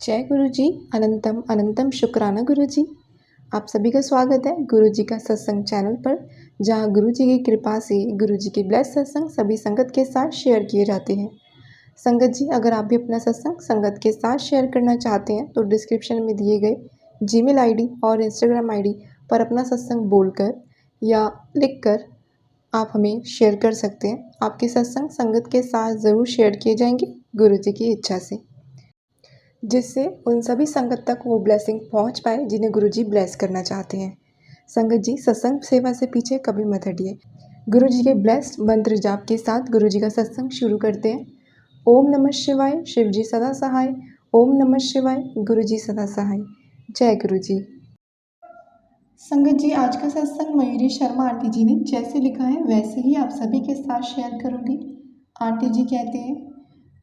जय गुरु जी। अनंतम अनंतम शुक्राना गुरु जी। आप सभी का स्वागत है गुरु जी का सत्संग चैनल पर, जहां गुरु जी की कृपा से गुरु जी के ब्लेस सत्संग सभी संगत के साथ शेयर किए जाते हैं। संगत जी, अगर आप भी अपना सत्संग संगत के साथ शेयर करना चाहते हैं तो डिस्क्रिप्शन में दिए गए जीमेल आईडी और इंस्टाग्राम आईडी पर अपना सत्संग बोलकर या लिखकर आप हमें शेयर कर सकते हैं। आपके सत्संग संगत के साथ ज़रूर शेयर किए जाएंगे गुरु जी की इच्छा से, जिससे उन सभी संगत तक वो ब्लेसिंग पहुंच पाए जिन्हें गुरुजी ब्लेस करना चाहते हैं। संगत जी, सत्संग सेवा से पीछे कभी मत हटिए। गुरुजी के ब्लेस्ड मंत्र जाप के साथ गुरुजी का सत्संग शुरू करते हैं। ओम नमः शिवाय, शिव जी सदा सहाय। ओम नमः शिवाय, गुरुजी सदा सहाय। जय गुरुजी। संगत जी, आज का सत्संग मयूरी शर्मा आंटी जी ने जैसे लिखा है वैसे ही आप सभी के साथ शेयर करूंगी। आंटी जी कहते हैं,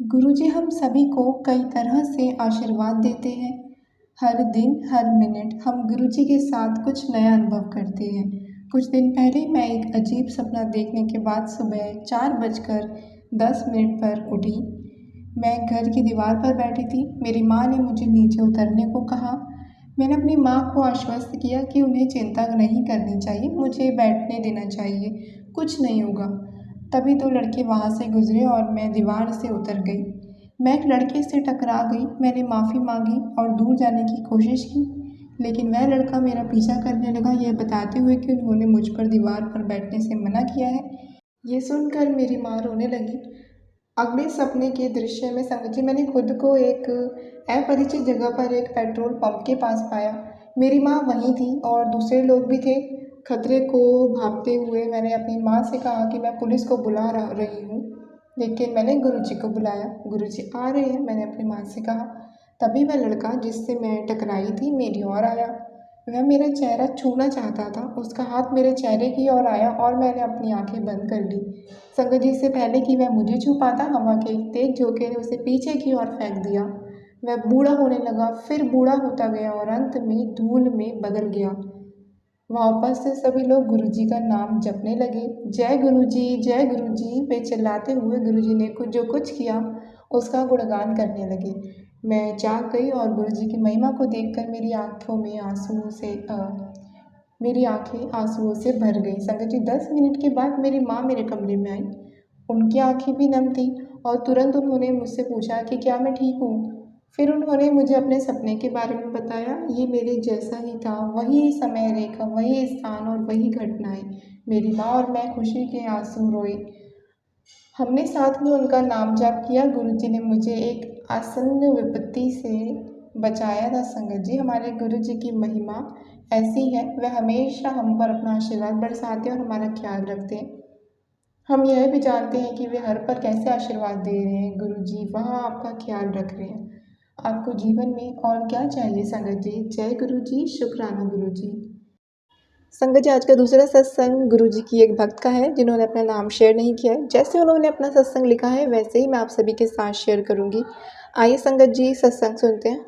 गुरुजी हम सभी को कई तरह से आशीर्वाद देते हैं। हर दिन हर मिनट हम गुरुजी के साथ कुछ नया अनुभव करते हैं। कुछ दिन पहले मैं एक अजीब सपना देखने के बाद सुबह 4:10 पर उठी। मैं घर की दीवार पर बैठी थी। मेरी माँ ने मुझे नीचे उतरने को कहा। मैंने अपनी माँ को आश्वस्त किया कि उन्हें चिंता नहीं करनी चाहिए, मुझे बैठने देना चाहिए, कुछ नहीं होगा। तभी दो लड़के वहाँ से गुजरे और मैं दीवार से उतर गई। मैं एक लड़के से टकरा गई। मैंने माफ़ी मांगी और दूर जाने की कोशिश की, लेकिन वह लड़का मेरा पीछा करने लगा, यह बताते हुए कि उन्होंने मुझ पर दीवार पर बैठने से मना किया है। ये सुनकर मेरी माँ रोने लगी। अगले सपने के दृश्य में संगत जी, मैंने खुद को एक अपरिचित जगह पर एक पेट्रोल पंप के पास पाया। मेरी माँ वहीं थी और दूसरे लोग भी थे। खतरे को भांपते हुए मैंने अपनी माँ से कहा कि मैं पुलिस को बुला रही हूँ, लेकिन मैंने गुरुजी को बुलाया। गुरुजी आ रहे हैं, मैंने अपनी माँ से कहा। तभी वह लड़का जिससे मैं टकराई थी मेरी ओर आया। वह मेरा चेहरा छूना चाहता था। उसका हाथ मेरे चेहरे की ओर आया और मैंने अपनी आंखें बंद कर ली। संगत जी, से पहले कि वह मुझे छू पाता, हवा के एक तेज झोंके ने उसे पीछे की ओर फेंक दिया। वह बूढ़ा होने लगा, फिर बूढ़ा होता गया और अंत में धूल में बदल गया। वहाँ उपस्थित सभी लोग गुरुजी का नाम जपने लगे। जय गुरुजी, जय गुरुजी वे चिल्लाते हुए गुरुजी ने जो कुछ किया उसका गुणगान करने लगे। मैं जाग गई और गुरुजी की महिमा को देखकर मेरी आंखें आंसुओं से भर गई। संगत जी, 10 मिनट के बाद मेरी माँ मेरे कमरे में आई। उनकी आंखें भी नम थी और तुरंत उन्होंने मुझसे पूछा कि क्या मैं ठीक हूँ। फिर उन्होंने मुझे अपने सपने के बारे में बताया। ये मेरे जैसा ही था, वही समय रेखा, वही स्थान और वही घटनाएं। मेरी माँ और मैं खुशी के आंसू रोए। हमने साथ में उनका नाम जाप किया। गुरुजी ने मुझे एक आसन्न विपत्ति से बचाया था। संगत जी, हमारे गुरुजी की महिमा ऐसी है, वह हमेशा हम पर अपना आशीर्वाद बरसाते और हमारा ख्याल रखते हैं। हम यह भी जानते हैं कि वे हर पर कैसे आशीर्वाद दे रहे हैं। गुरुजी वहाँ आपका ख्याल रख रहे हैं। आपको जीवन में और क्या चाहिए संगत जी। जय गुरुजी, शुक्राना गुरुजी। संगत जी, आज का दूसरा सत्संग गुरुजी की एक भक्त का है जिन्होंने अपना नाम शेयर नहीं किया है। जैसे उन्होंने अपना सत्संग लिखा है वैसे ही मैं आप सभी के साथ शेयर करूंगी। आइए संगत जी, सत्संग सुनते हैं।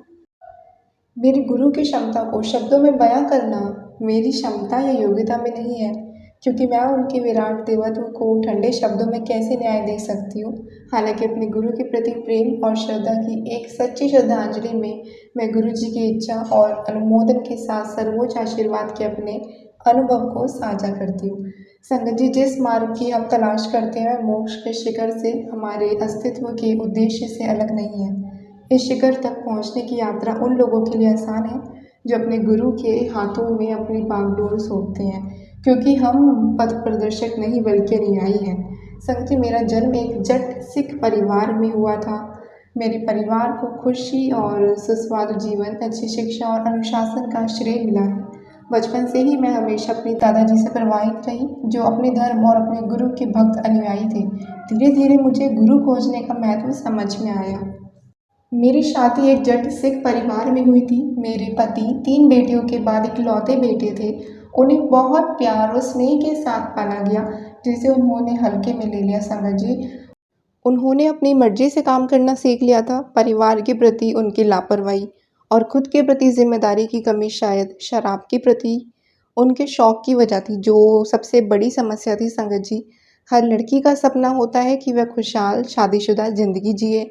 मेरे गुरु की क्षमता को शब्दों में बयां करना मेरी क्षमता या योग्यता में नहीं है, क्योंकि मैं उनके विराट देवत्व को ठंडे शब्दों में कैसे न्याय दे सकती हूँ। हालांकि अपने गुरु के प्रति प्रेम और श्रद्धा की एक सच्ची श्रद्धांजलि में मैं गुरु जी की इच्छा और अनुमोदन के साथ सर्वोच्च आशीर्वाद के अपने अनुभव को साझा करती हूँ। संगत जी, जिस मार्ग की हम तलाश करते हैं मोक्ष के शिखर से हमारे अस्तित्व के उद्देश्य से अलग नहीं है। इस शिखर तक पहुंचने की यात्रा उन लोगों के लिए आसान है जो अपने गुरु के हाथों में अपनी बागडोर सौंपते हैं, क्योंकि हम पथ प्रदर्शक नहीं बल्कि अनुयायी हैं। संगत जी, मेरा जन्म एक जट सिख परिवार में हुआ था। मेरे परिवार को खुशी और सुस्वादु जीवन, अच्छी शिक्षा और अनुशासन का श्रेय मिला है। बचपन से ही मैं हमेशा अपने दादाजी से प्रभावित रही, जो अपने धर्म और अपने गुरु के भक्त अनुयायी थे। धीरे धीरे मुझे गुरु खोजने का महत्व समझ में आया। मेरी शादी एक जट सिख परिवार में हुई थी। मेरे पति 3 बेटियों के बाद इकलौते बेटे थे। उन्हें बहुत प्यार और स्नेह के साथ पाला गया, जिसे उन्होंने हल्के में ले लिया। संगत जी, उन्होंने अपनी मर्जी से काम करना सीख लिया था। परिवार के प्रति उनकी लापरवाही और खुद के प्रति जिम्मेदारी की कमी शायद शराब के प्रति उनके शौक की वजह थी, जो सबसे बड़ी समस्या थी। संगत जी, हर लड़की का सपना होता है कि वह खुशहाल शादीशुदा ज़िंदगी जिए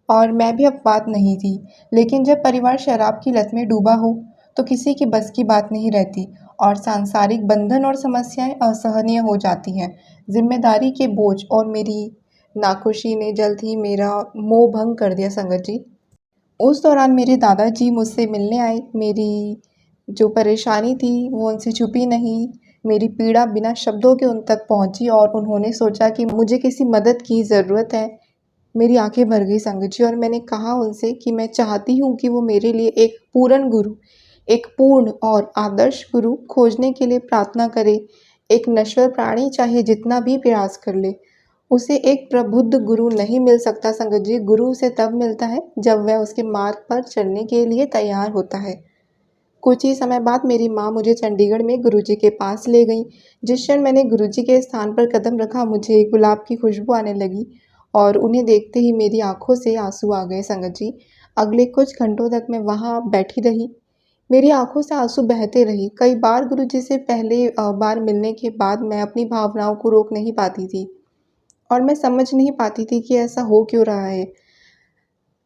और मैं भी अपवाद नहीं थी। लेकिन जब परिवार शराब की लत में डूबा हो तो किसी की बस की बात नहीं रहती और सांसारिक बंधन और समस्याएं असहनीय हो जाती हैं। जिम्मेदारी के बोझ और मेरी नाखुशी ने जल्द ही मेरा मोह भंग कर दिया संगत जी। उस दौरान मेरे दादाजी मुझसे मिलने आए। मेरी जो परेशानी थी वो उनसे छुपी नहीं। मेरी पीड़ा बिना शब्दों के उन तक पहुंची और उन्होंने सोचा कि मुझे किसी मदद की ज़रूरत है। मेरी आंखें भर गई संगत जी और मैंने कहा उनसे कि मैं चाहती हूँ कि वो मेरे लिए एक पूर्ण गुरु, एक पूर्ण और आदर्श गुरु खोजने के लिए प्रार्थना करे। एक नश्वर प्राणी चाहे जितना भी प्रयास कर ले, उसे एक प्रबुद्ध गुरु नहीं मिल सकता संगत जी। गुरु उसे तब मिलता है जब वह उसके मार्ग पर चलने के लिए तैयार होता है। कुछ ही समय बाद मेरी माँ मुझे चंडीगढ़ में गुरुजी के पास ले गई। जिस क्षण मैंने गुरुजी के स्थान पर कदम रखा मुझे गुलाब की खुशबू आने लगी और उन्हें देखते ही मेरी आंखों से आंसू आ गए संगत जी। अगले कुछ घंटों तक मैं वहाँ बैठी रही। मेरी आंखों से आंसू बहते रहे। कई बार गुरुजी से पहले बार मिलने के बाद मैं अपनी भावनाओं को रोक नहीं पाती थी और मैं समझ नहीं पाती थी कि ऐसा हो क्यों रहा है।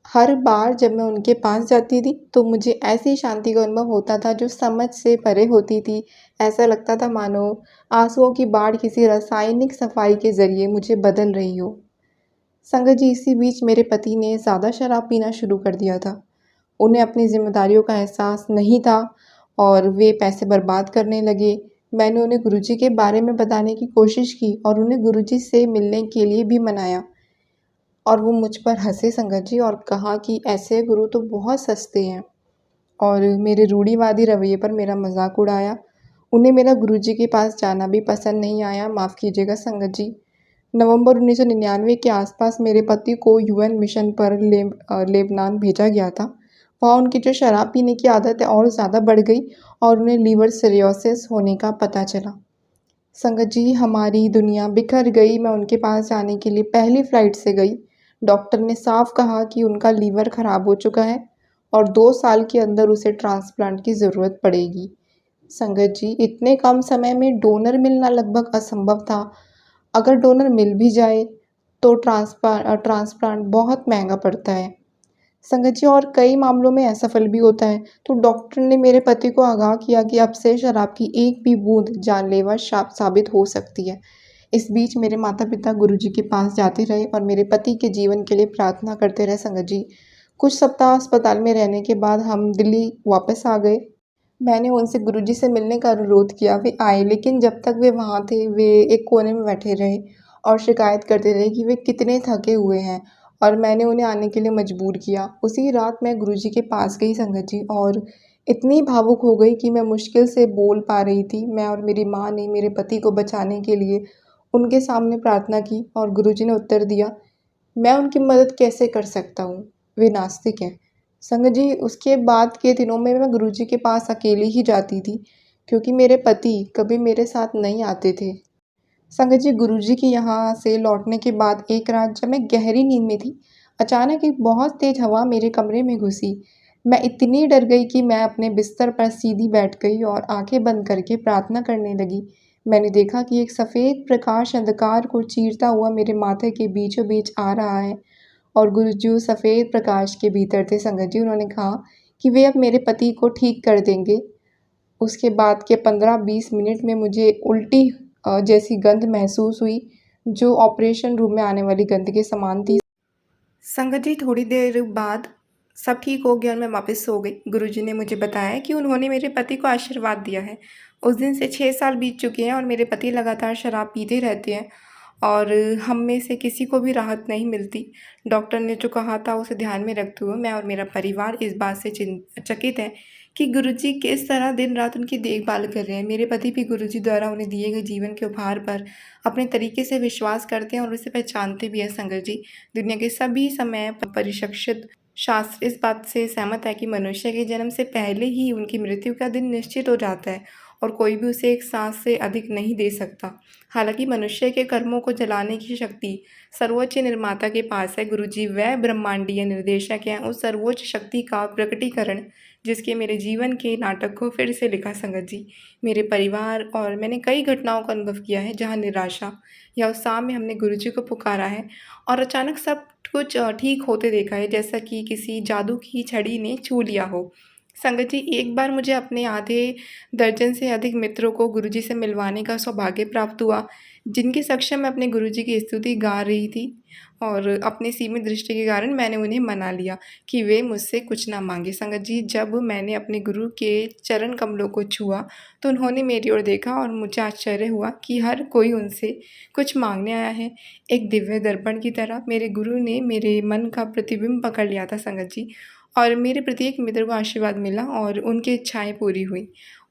हर बार जब मैं उनके पास जाती थी तो मुझे ऐसी शांति का अनुभव होता था जो समझ से परे होती थी। ऐसा लगता था मानो आंसुओं की बाढ़ किसी रासायनिक सफाई के ज़रिए मुझे बदल रही हो। संगत जी, इसी बीच मेरे पति ने ज़्यादा शराब पीना शुरू कर दिया था। उन्हें अपनी ज़िम्मेदारियों का एहसास नहीं था और वे पैसे बर्बाद करने लगे। मैंने उन्हें गुरुजी के बारे में बताने की कोशिश की और उन्हें गुरुजी से मिलने के लिए भी मनाया और वो मुझ पर हँसे संगत जी और कहा कि ऐसे गुरु तो बहुत सस्ते हैं और मेरे रूढ़िवादी रवैये पर मेरा मजाक उड़ाया। उन्हें मेरा गुरुजी के पास जाना भी पसंद नहीं आया। माफ़ कीजिएगा संगत जी। नवंबर 1999 के आसपास मेरे पति को यूएन मिशन पर लेबनान भेजा गया था। वहाँ उनकी जो शराब पीने की आदत है और ज़्यादा बढ़ गई और उन्हें लीवर सिरोसिस होने का पता चला। संगत जी, हमारी दुनिया बिखर गई। मैं उनके पास जाने के लिए पहली फ़्लाइट से गई। डॉक्टर ने साफ कहा कि उनका लीवर ख़राब हो चुका है और 2 साल के अंदर उसे ट्रांसप्लांट की ज़रूरत पड़ेगी। संगत जी, इतने कम समय में डोनर मिलना लगभग असंभव था। अगर डोनर मिल भी जाए तो ट्रांसप्लांट बहुत महंगा पड़ता है। संगत जी, और कई मामलों में असफल भी होता है। तो डॉक्टर ने मेरे पति को आगाह किया कि अब से शराब की एक भी बूंद जानलेवा साबित हो सकती है। इस बीच मेरे माता पिता गुरुजी के पास जाते रहे और मेरे पति के जीवन के लिए प्रार्थना करते रहे संगत जी। कुछ सप्ताह अस्पताल में रहने के बाद हम दिल्ली वापस आ गए। मैंने उनसे गुरुजी से मिलने का अनुरोध किया। वे आए लेकिन जब तक वे वहाँ थे वे एक कोने में बैठे रहे और शिकायत करते रहे कि वे कितने थके हुए हैं और मैंने उन्हें आने के लिए मजबूर किया। उसी रात मैं गुरुजी के पास गई संगत जी और इतनी भावुक हो गई कि मैं मुश्किल से बोल पा रही थी। मैं और मेरी माँ ने मेरे पति को बचाने के लिए उनके सामने प्रार्थना की और गुरुजी ने उत्तर दिया, मैं उनकी मदद कैसे कर सकता हूँ? वे नास्तिक हैं। संगत जी, उसके बाद के दिनों में मैं गुरुजी के पास अकेली ही जाती थी क्योंकि मेरे पति कभी मेरे साथ नहीं आते थे। संगत जी, गुरुजी के यहाँ से लौटने के बाद एक रात जब मैं गहरी नींद में थी, अचानक एक बहुत तेज हवा मेरे कमरे में घुसी। मैं इतनी डर गई कि मैं अपने बिस्तर पर सीधी बैठ गई और आंखें बंद करके प्रार्थना करने लगी। मैंने देखा कि एक सफ़ेद प्रकाश अंधकार को चीरता हुआ मेरे माथे के बीचों बीच आ रहा है और गुरुजी उस सफ़ेद प्रकाश के भीतर थे संगत जी। उन्होंने कहा कि वे अब मेरे पति को ठीक कर देंगे। उसके बाद के 15-20 मिनट में मुझे उल्टी जैसी गंध महसूस हुई जो ऑपरेशन रूम में आने वाली गंध के समान थी। संगत जी, थोड़ी देर बाद सब ठीक हो गया और मैं वापस सो गई। गुरुजी ने मुझे बताया कि उन्होंने मेरे पति को आशीर्वाद दिया है। उस दिन से 6 साल बीत चुके हैं और मेरे पति लगातार शराब पीते रहते हैं और हम में से किसी को भी राहत नहीं मिलती। डॉक्टर ने जो कहा था उसे ध्यान में रखते हुए मैं और मेरा परिवार इस बात से चकित है कि गुरुजी किस तरह दिन रात उनकी देखभाल कर रहे हैं। मेरे पति भी गुरुजी द्वारा उन्हें दिए गए जीवन के उपहार पर अपने तरीके से विश्वास करते हैं और उसे पहचानते भी हैं संगत जी। दुनिया के सभी समय परिशिक्षित शास्त्र इस बात से सहमत है कि मनुष्य के जन्म से पहले ही उनकी मृत्यु का दिन निश्चित हो जाता है और कोई भी उसे एक सांस से अधिक नहीं दे सकता। हालांकि मनुष्य के कर्मों को जलाने की शक्ति सर्वोच्च निर्माता के पास है। गुरुजी वह ब्रह्मांडीय निर्देशक हैं, उस सर्वोच्च शक्ति का प्रकटीकरण जिसके मेरे जीवन के नाटक को फिर से लिखा। संगत जी, मेरे परिवार और मैंने कई घटनाओं का अनुभव किया है जहाँ निराशा या उत्साह में हमने गुरुजी को पुकारा है और अचानक सब कुछ ठीक होते देखा है, जैसा कि किसी जादू की छड़ी ने छू लिया हो। संगत जी, एक बार मुझे अपने आधे दर्जन से अधिक मित्रों को गुरुजी से मिलवाने का सौभाग्य प्राप्त हुआ, जिनके समक्ष मैं अपने गुरुजी की स्तुति गा रही थी और अपनी सीमित दृष्टि के कारण मैंने उन्हें मना लिया कि वे मुझसे कुछ ना मांगे। संगत जी, जब मैंने अपने गुरु के चरण कमलों को छुआ तो उन्होंने मेरी ओर देखा और मुझे आश्चर्य हुआ कि हर कोई उनसे कुछ मांगने आया है। एक दिव्य दर्पण की तरह मेरे गुरु ने मेरे मन का प्रतिबिंब पकड़ लिया था। संगत जी, और मेरे प्रत्येक मित्र को आशीर्वाद मिला और उनकी इच्छाएं पूरी हुई।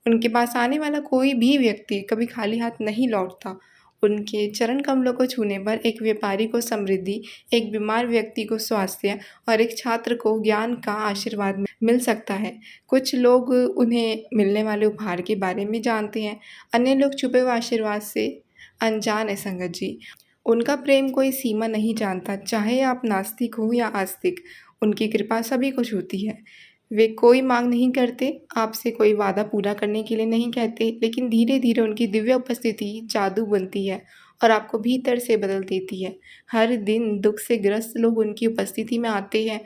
उनके पास आने वाला कोई भी व्यक्ति कभी खाली हाथ नहीं लौटता। उनके चरण कमलों को छूने पर एक व्यापारी को समृद्धि, एक बीमार व्यक्ति को स्वास्थ्य और एक छात्र को ज्ञान का आशीर्वाद मिल सकता है। कुछ लोग उन्हें मिलने वाले उपहार के बारे में जानते हैं, अन्य लोग छुपे हुए आशीर्वाद से अनजान है। संगत जी, उनका प्रेम कोई सीमा नहीं जानता, चाहे आप नास्तिक हो या आस्तिक, उनकी कृपा सभी को छूती है। वे कोई मांग नहीं करते, आपसे कोई वादा पूरा करने के लिए नहीं कहते, लेकिन धीरे धीरे उनकी दिव्य उपस्थिति जादू बनती है और आपको भीतर से बदल देती है। हर दिन दुख से ग्रस्त लोग उनकी उपस्थिति में आते हैं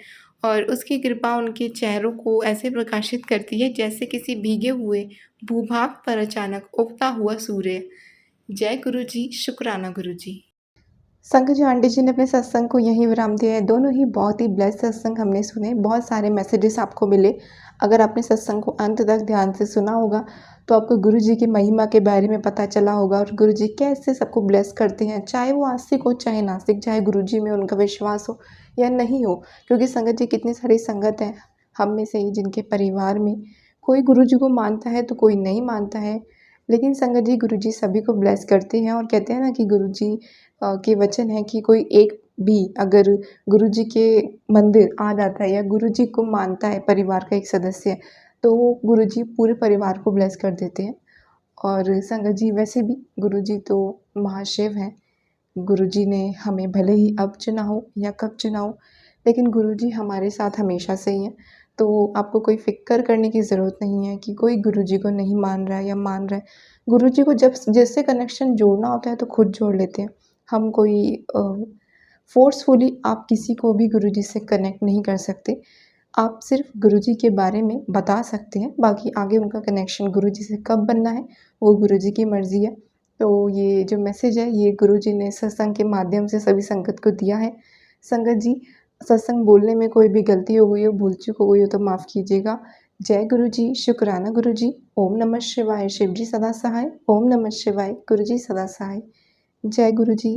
और उसकी कृपा उनके चेहरों को ऐसे प्रकाशित करती है जैसे किसी भीगे हुए भूभाग पर अचानक उगता हुआ सूर्य। जय गुरु जी, शुक्राना गुरु जी। संघ जी, आंटी जी ने अपने सत्संग को यहीं विराम दिया है। दोनों ही बहुत ही ब्लेस्ड सत्संग हमने सुने, बहुत सारे मैसेजेस आपको मिले। अगर आपने सत्संग को अंत तक ध्यान से सुना होगा तो आपको गुरु जी की महिमा के बारे में पता चला होगा और गुरु जी कैसे सबको ब्लेस करते हैं, चाहे वो आस्तिक हो चाहे नास्तिक, चाहे गुरु जी में उनका विश्वास हो या नहीं हो। क्योंकि संगत जी, कितनी सारी संगत है हम में से ही जिनके परिवार में कोई गुरु जी को मानता है तो कोई नहीं मानता है, लेकिन संगत जी गुरु जी सभी को ब्लेस करते हैं। और कहते हैं ना कि गुरु जी के वचन है कि कोई एक भी अगर गुरु जी के मंदिर आ जाता है या गुरु जी को मानता है परिवार का एक सदस्य, तो गुरु जी पूरे परिवार को ब्लेस कर देते हैं। और संगत जी, वैसे भी गुरु जी तो महाशिव हैं। गुरु जी ने हमें भले ही अब चुना हो या कब चुना हो, लेकिन गुरु जी हमारे साथ हमेशा से ही हैं। तो आपको कोई फ़िक्र करने की ज़रूरत नहीं है कि कोई गुरु जी को नहीं मान रहा है या मान रहा है। गुरु जी को जब जिससे कनेक्शन जोड़ना होता है तो खुद जोड़ लेते हैं। हम कोई फ़ोर्सफुली आप किसी को भी गुरु जी से कनेक्ट नहीं कर सकते। आप सिर्फ़ गुरु जी के बारे में बता सकते हैं, बाकी आगे उनका कनेक्शन गुरु जी से कब बनना है, वो गुरु जी की मर्ज़ी है। तो ये जो मैसेज है ये गुरु जी ने सत्संग के माध्यम से सभी संगत को दिया है। संगत जी, सत्संग बोलने में कोई भी गलती हो गई हो, भूल चूक हो गई हो तो माफ़ कीजिएगा। जय गुरु जी, शुक्राना गुरु जी। ओम नमः शिवाय, शिव जी सदा सहाय। ओम नमः शिवाय, गुरु जी सदा सहाय। जय गुरु जी।